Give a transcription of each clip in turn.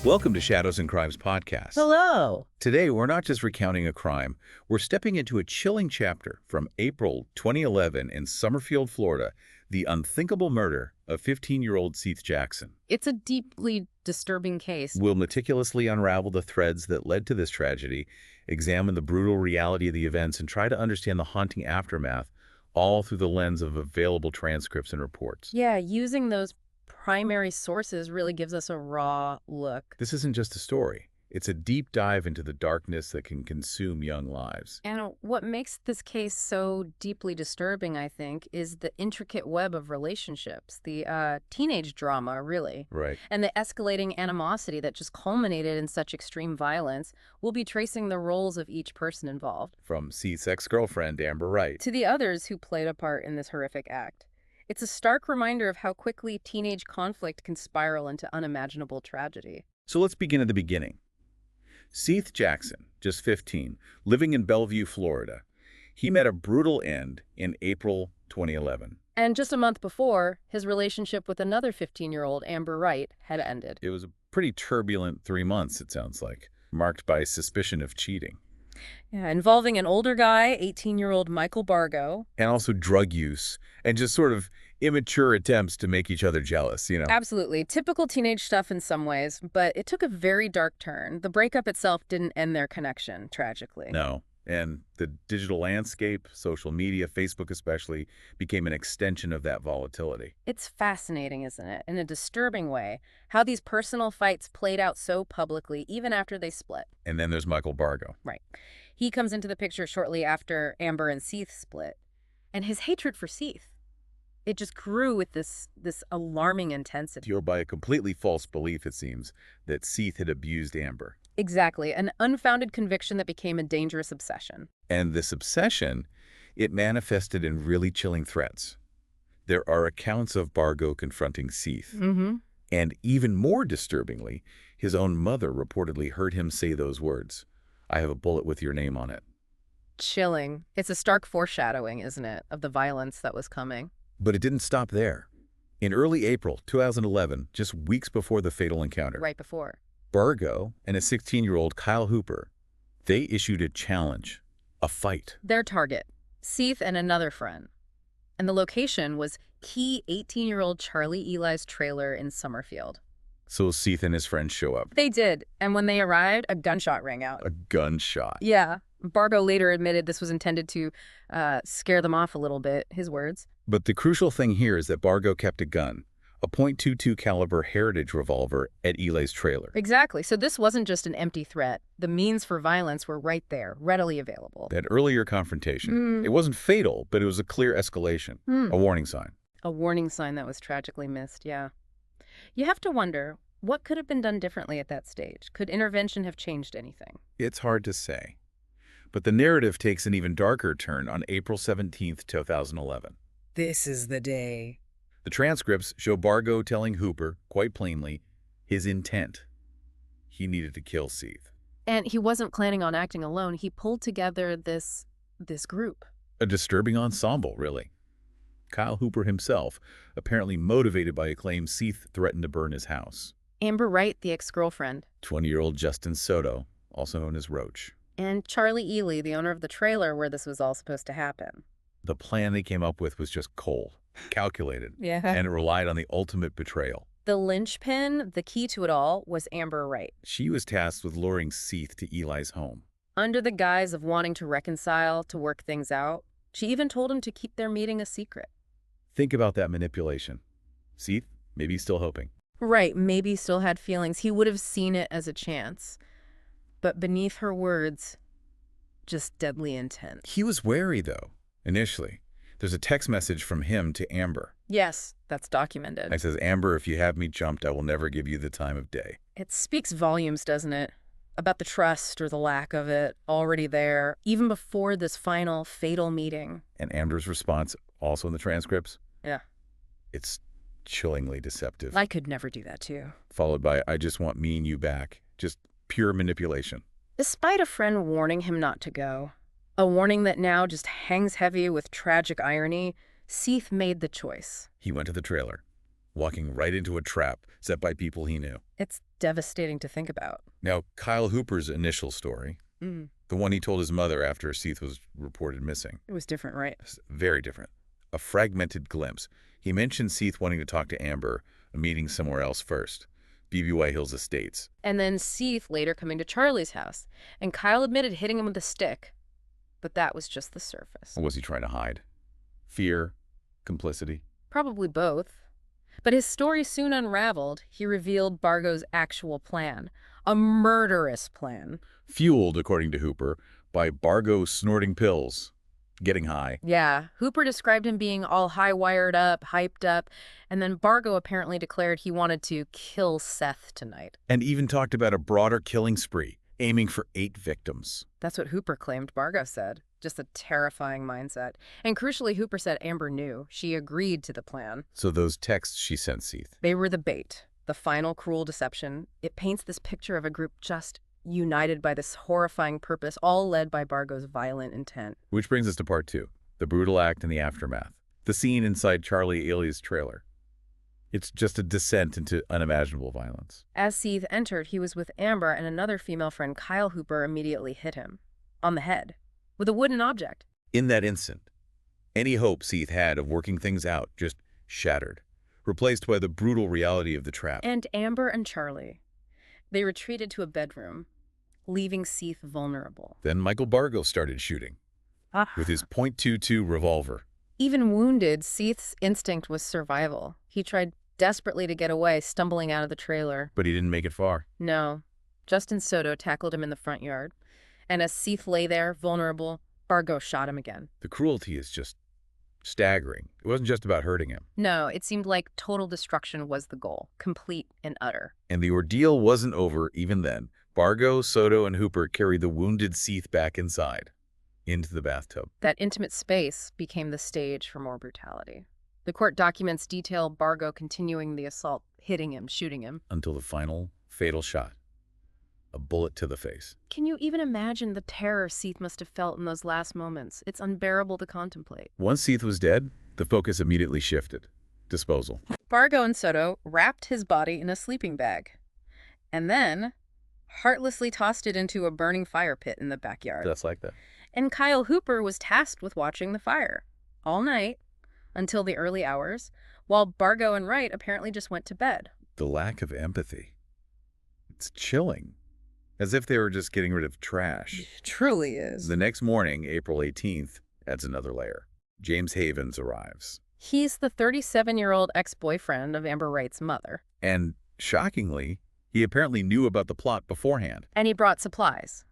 Welcome to Shadows and Crimes podcast. Hello. Today, we're not just recounting a crime, we're stepping into a chilling chapter from April 2011 in Summerfield, Florida, the unthinkable murder of 15-year-old Seth Jackson. It's a deeply disturbing case. We'll meticulously unravel the threads that led to this tragedy, examine the brutal reality of the events, and try to understand the haunting aftermath, all through the lens of available transcripts and reports. Yeah, using those primary sources really gives us a raw look. This isn't just a story. It's a deep dive into the darkness that can consume young lives. And what makes this case so deeply disturbing, I think, is the intricate web of relationships, the teenage drama, really. Right. And the escalating animosity that just culminated in such extreme violence. We'll be tracing the roles of each person involved. From Seth's ex-girlfriend, Amber Wright, to the others who played a part in this horrific act. It's a stark reminder of how quickly teenage conflict can spiral into unimaginable tragedy. So let's begin at the beginning. Seth Jackson, just 15, living in Bellevue, Florida. He met a brutal end in April 2011. And just a month before, his relationship with another 15-year-old, Amber Wright, had ended. It was a pretty turbulent 3 months, it sounds like, marked by suspicion of cheating. Yeah, involving an older guy, 18-year-old Michael Bargo. And also drug use and just sort of immature attempts to make each other jealous, Absolutely. Typical teenage stuff in some ways, but it took a very dark turn. The breakup itself didn't end their connection, tragically. No. And the digital landscape, social media, Facebook especially, became an extension of that volatility. It's fascinating, isn't it, in a disturbing way, how these personal fights played out so publicly even after they split. And then there's Michael Bargo. Right. He comes into the picture shortly after Amber and Seth split. And his hatred for Seth, it just grew with this alarming intensity. Fueled by a completely false belief, it seems, that Seth had abused Amber. Exactly. An unfounded conviction that became a dangerous obsession. And this obsession, it manifested in really chilling threats. There are accounts of Bargo confronting Seth. And even more disturbingly, his own mother reportedly heard him say those words, "I have a bullet with your name on it." Chilling. It's a stark foreshadowing, isn't it, of the violence that was coming. But it didn't stop there. In early April 2011, just weeks before the fatal encounter, Right before. Bargo and a 16-year-old Kyle Hooper, they issued a challenge, a fight. Their target, Seth and another friend. And the location was key 18-year-old Charlie Eli's trailer in Summerfield. So Seth and his friends show up. They did, and when they arrived, a gunshot rang out. A gunshot. Yeah. Bargo later admitted this was intended to scare them off a little bit, his words. But the crucial thing here is that Bargo kept a gun, a .22 caliber Heritage revolver at Eli's trailer. Exactly. So this wasn't just an empty threat. The means for violence were right there, readily available. That earlier confrontation, it wasn't fatal, but it was a clear escalation, a warning sign. A warning sign that was tragically missed, yeah. You have to wonder, what could have been done differently at that stage? Could intervention have changed anything? It's hard to say. But the narrative takes an even darker turn on April 17th, 2011. This is the day. The transcripts show Bargo telling Hooper, quite plainly, his intent. He needed to kill Seth. And he wasn't planning on acting alone. He pulled together this group. A disturbing ensemble, really. Kyle Hooper himself, apparently motivated by a claim Seth threatened to burn his house. Amber Wright, the ex-girlfriend. 20-year-old Justin Soto, also known as Roach. And Charlie Ely, the owner of the trailer where this was all supposed to happen. The plan they came up with was just cold, calculated, Yeah. and it relied on the ultimate betrayal. The linchpin, the key to it all, was Amber Wright. She was tasked with luring Seth to Eli's home. Under the guise of wanting to reconcile, to work things out, she even told him to keep their meeting a secret. Think about that manipulation. Seth, maybe he's still hoping. Right, maybe still had feelings. He would have seen it as a chance. But beneath her words, just deadly intent. He was wary, though, initially. There's a text message from him to Amber. Yes, that's documented. It says, "Amber, if you have me jumped, I will never give you the time of day." It speaks volumes, doesn't it? About the trust or the lack of it already there, even before this final fatal meeting. And Amber's response, also in the transcripts? Yeah. It's chillingly deceptive. I could never do that too. Followed by, "I just want me and you back." Just pure manipulation. Despite a friend warning him not to go, a warning that now just hangs heavy with tragic irony, Seth made the choice. He went to the trailer. walking right into a trap set by people he knew. It's devastating to think about. Now, Kyle Hooper's initial story, the one he told his mother after Seth was reported missing, It was different, right? is very different. A fragmented glimpse. He mentioned Seth wanting to talk to Amber, a meeting somewhere else first, BBY Hills Estates. And then Seth later coming to Charlie's house, and Kyle admitted hitting him with a stick. But that was just the surface. What was he trying to hide? Fear? Complicity? Probably both. But his story soon unraveled. He revealed Bargo's actual plan. A murderous plan. Fueled, according to Hooper, by Bargo snorting pills, getting high. Yeah, Hooper described him being all high-wired up, hyped up, and then Bargo apparently declared he wanted to kill Seth tonight. And even talked about a broader killing spree, aiming for 8 victims. That's what Hooper claimed Bargo said. Just a terrifying mindset. And crucially, Hooper said Amber knew. She agreed to the plan. So those texts she sent Seth. They were the bait, the final cruel deception. It paints this picture of a group just united by this horrifying purpose, all led by Bargo's violent intent. Which brings us to part 2, the brutal act and the aftermath. The scene inside Charlie Alia's trailer. It's just a descent into unimaginable violence. As Seth entered, he was with Amber, and another female friend, Kyle Hooper, immediately hit him on the head with a wooden object. In that instant, any hope Seth had of working things out just shattered, replaced by the brutal reality of the trap. And Amber and Charlie, they retreated to a bedroom, leaving Seth vulnerable. Then Michael Bargo started shooting with his .22 revolver. Even wounded, Seth's instinct was survival. He tried desperately to get away, stumbling out of the trailer. But he didn't make it far. No. Justin Soto tackled him in the front yard. And as Seth lay there, vulnerable, Bargo shot him again. The cruelty is just staggering. It wasn't just about hurting him. No, it seemed like total destruction was the goal, complete and utter. And the ordeal wasn't over even then. Bargo, Soto, and Hooper carried the wounded Seth back inside, into the bathtub. That intimate space became the stage for more brutality. The court documents detail Bargo continuing the assault, hitting him, shooting him. Until the final, fatal shot. A bullet to the face. Can you even imagine the terror Seth must have felt in those last moments? It's unbearable to contemplate. Once Seth was dead, the focus immediately shifted. Disposal. Bargo and Soto wrapped his body in a sleeping bag and then heartlessly tossed it into a burning fire pit in the backyard. Just like that. And Kyle Hooper was tasked with watching the fire all night until the early hours, while Bargo and Wright apparently just went to bed. The lack of empathy. It's chilling. As if they were just getting rid of trash. It truly is. The next morning, April 18th, adds another layer. James Havens arrives. He's the 37-year-old ex-boyfriend of Amber Wright's mother. And, shockingly, he apparently knew about the plot beforehand. And he brought supplies.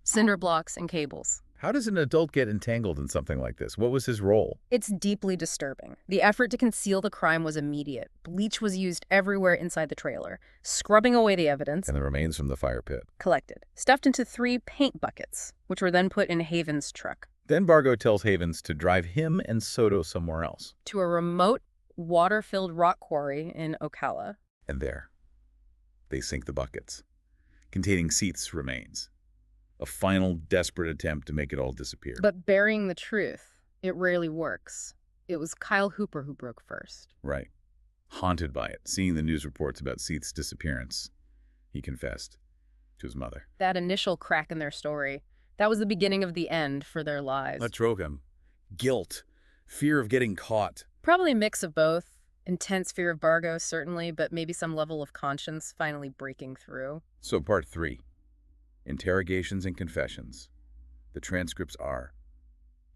Cinder blocks and cables. How does an adult get entangled in something like this? What was his role? It's deeply disturbing. The effort to conceal the crime was immediate. Bleach was used everywhere inside the trailer, scrubbing away the evidence. And the remains from the fire pit. Collected, stuffed into 3 paint buckets, which were then put in Havens' truck. Then Bargo tells Havens to drive him and Soto somewhere else. To a remote, water-filled rock quarry in Ocala. And there, they sink the buckets, containing Seth's remains. A final, desperate attempt to make it all disappear. But burying the truth, it rarely works. It was Kyle Hooper who broke first. Right. Haunted by it, seeing the news reports about Seth's disappearance, he confessed to his mother. That initial crack in their story, that was the beginning of the end for their lives. What drove him? Guilt. Fear of getting caught. Probably a mix of both. Intense fear of Bargo, certainly, but maybe some level of conscience finally breaking through. So part 3. Interrogations and confessions. The transcripts are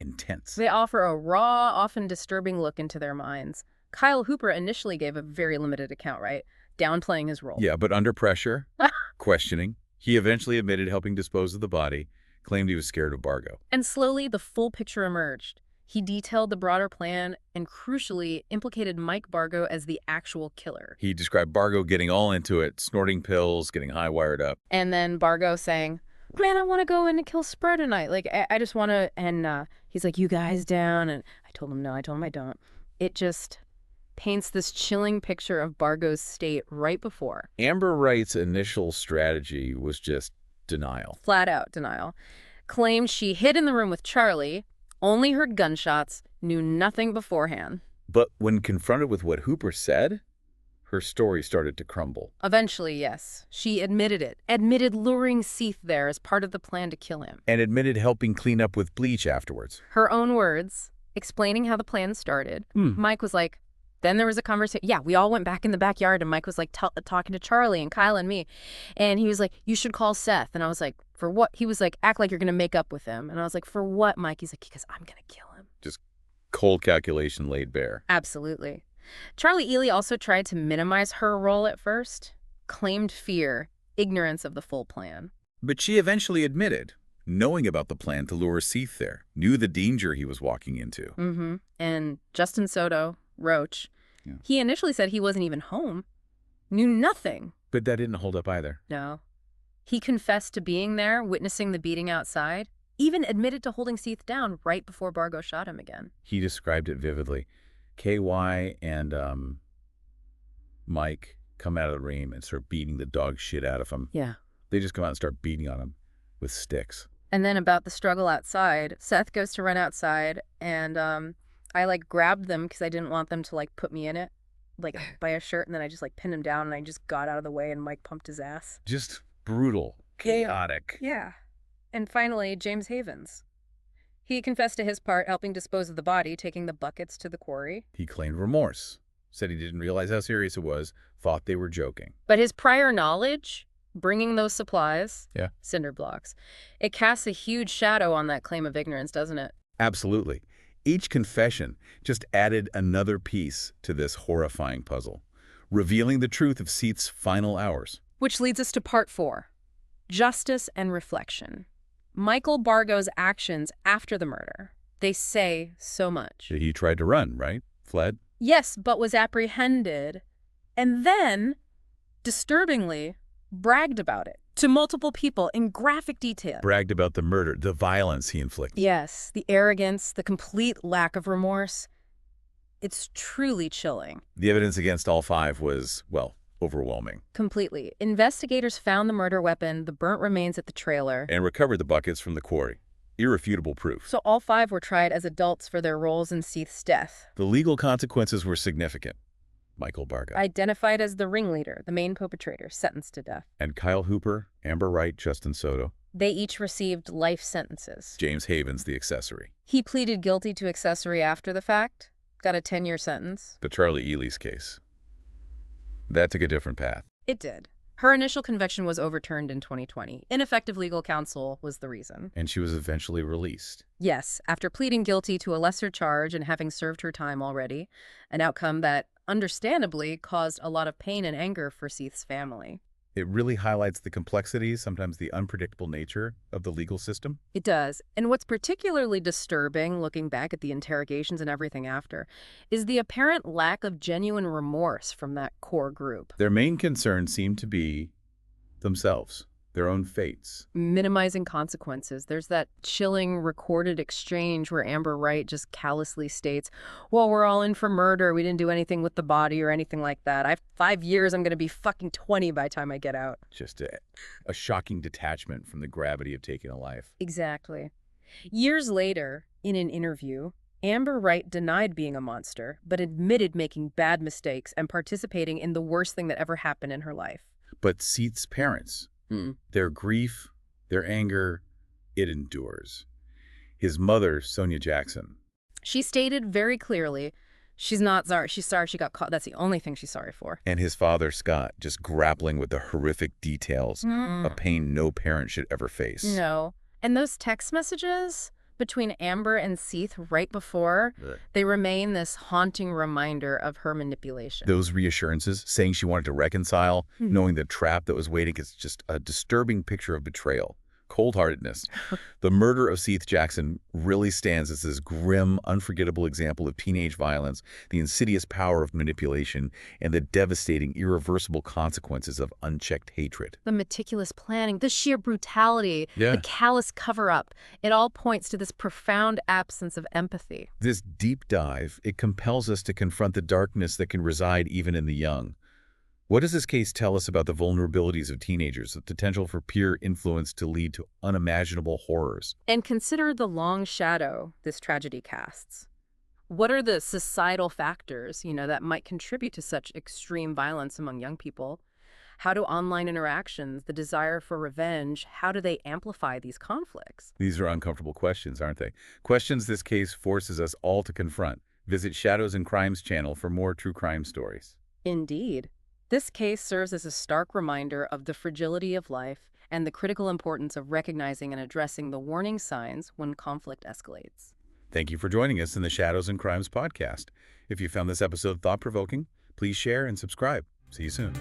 intense. They offer a raw, often disturbing look into their minds. Kyle Hooper initially gave a very limited account, right? Downplaying his role. Yeah, but under pressure, questioning, he eventually admitted helping dispose of the body, claimed he was scared of Bargo. And slowly, the full picture emerged. He detailed the broader plan and, crucially, implicated Mike Bargo as the actual killer. He described Bargo getting all into it, snorting pills, getting high-wired up. And then Bargo saying, man, I want to go in and kill Spur tonight. Like, I just want to, and he's like, you guys down? And I told him no, I told him I don't. It just paints this chilling picture of Bargo's state right before. Amber Wright's initial strategy was just denial. Flat out denial. Claimed she hid in the room with Charlie, only heard gunshots, knew nothing beforehand. But when confronted with what Hooper said, Her story started to crumble. Eventually, yes. She admitted it. Admitted luring Seth there as part of the plan to kill him. And admitted helping clean up with bleach afterwards. Her own words, explaining how the plan started. Mike was like, then there was a conversation. Yeah, we all went back in the backyard, and Mike was like talking to Charlie and Kyle and me. And he was like, you should call Seth. And I was like, for what? He was like, act like you're going to make up with him. And I was like, for what, Mike? He's like, because I'm going to kill him. Just cold calculation laid bare. Absolutely. Charlie Ely also tried to minimize her role at first, claimed fear, ignorance of the full plan. But she eventually admitted, knowing about the plan to lure Seth there, knew the danger he was walking into. And Justin Soto, Roach, he initially said he wasn't even home, knew nothing. But that didn't hold up either. No. He confessed to being there, witnessing the beating outside, even admitted to holding Seth down right before Bargo shot him again. He described it vividly. KY and Mike come out of the room and start beating the dog shit out of him. Yeah. They just come out and start beating on him with sticks. And then about the struggle outside, Seth goes to run outside, and I grabbed them because I didn't want them to put me in it, by a shirt, and then I just pinned him down, and I just got out of the way, and Mike pumped his ass. Just brutal, chaotic. Yeah. And finally, James Havens. He confessed to his part, helping dispose of the body, taking the buckets to the quarry. He claimed remorse, said he didn't realize how serious it was, thought they were joking. But his prior knowledge, bringing those supplies, cinder blocks, it casts a huge shadow on that claim of ignorance, doesn't it? Absolutely. Each confession just added another piece to this horrifying puzzle, revealing the truth of Seth's final hours. Which leads us to part 4, justice and reflection. Michael Bargo's actions after the murder, they say so much. He tried to run, right? Fled? Yes, but was apprehended, and then, disturbingly, bragged about it to multiple people in graphic detail. Bragged about the murder, the violence he inflicted. Yes, the arrogance, the complete lack of remorse. It's truly chilling. The evidence against all 5 was, well, overwhelming. Completely. Investigators found the murder weapon, the burnt remains at the trailer, and recovered the buckets from the quarry. Irrefutable proof. So all 5 were tried as adults for their roles in Seth's death. The legal consequences were significant. Michael Bargo. Identified as the ringleader, the main perpetrator, sentenced to death. And Kyle Hooper, Amber Wright, Justin Soto. They each received life sentences. James Havens, the accessory. He pleaded guilty to accessory after the fact, got a 10-year sentence. The Charlie Ely's case. That took a different path. It did. Her initial conviction was overturned in 2020. Ineffective legal counsel was the reason. And she was eventually released. Yes, after pleading guilty to a lesser charge and having served her time already, an outcome that, understandably, caused a lot of pain and anger for Seth's family. It really highlights the complexities, sometimes the unpredictable nature of the legal system. It does. And what's particularly disturbing, looking back at the interrogations and everything after, is the apparent lack of genuine remorse from that core group. Their main concern seemed to be themselves, their own fates. Minimizing consequences. There's that chilling recorded exchange where Amber Wright just callously states, well, we're all in for murder. We didn't do anything with the body or anything like that. I have 5 years. I'm going to be fucking 20 by the time I get out. Just a shocking detachment from the gravity of taking a life. Exactly. Years later, in an interview, Amber Wright denied being a monster, but admitted making bad mistakes and participating in the worst thing that ever happened in her life. But Seth's parents, their grief, their anger, it endures. His mother, Sonia Jackson. She stated very clearly, she's not sorry. She's sorry she got caught. That's the only thing she's sorry for. And his father, Scott, just grappling with the horrific details of pain no parent should ever face. No. And those text messages between Amber and Seth right before, they remain this haunting reminder of her manipulation. Those reassurances, saying she wanted to reconcile, knowing the trap that was waiting, is just a disturbing picture of betrayal, cold-heartedness. The murder of Seth Jackson really stands as this grim, unforgettable example of teenage violence, the insidious power of manipulation, and the devastating, irreversible consequences of unchecked hatred. The meticulous planning, the sheer brutality, the callous cover-up, it all points to this profound absence of empathy. This deep dive, it compels us to confront the darkness that can reside even in the young. What does this case tell us about the vulnerabilities of teenagers, the potential for peer influence to lead to unimaginable horrors? And consider the long shadow this tragedy casts. What are the societal factors, that might contribute to such extreme violence among young people? How do online interactions, the desire for revenge, how do they amplify these conflicts? These are uncomfortable questions, aren't they? Questions this case forces us all to confront. Visit Shadows and Crimes channel for more true crime stories. Indeed. This case serves as a stark reminder of the fragility of life and the critical importance of recognizing and addressing the warning signs when conflict escalates. Thank you for joining us in the Shadows and Crimes podcast. If you found this episode thought-provoking, please share and subscribe. See you soon.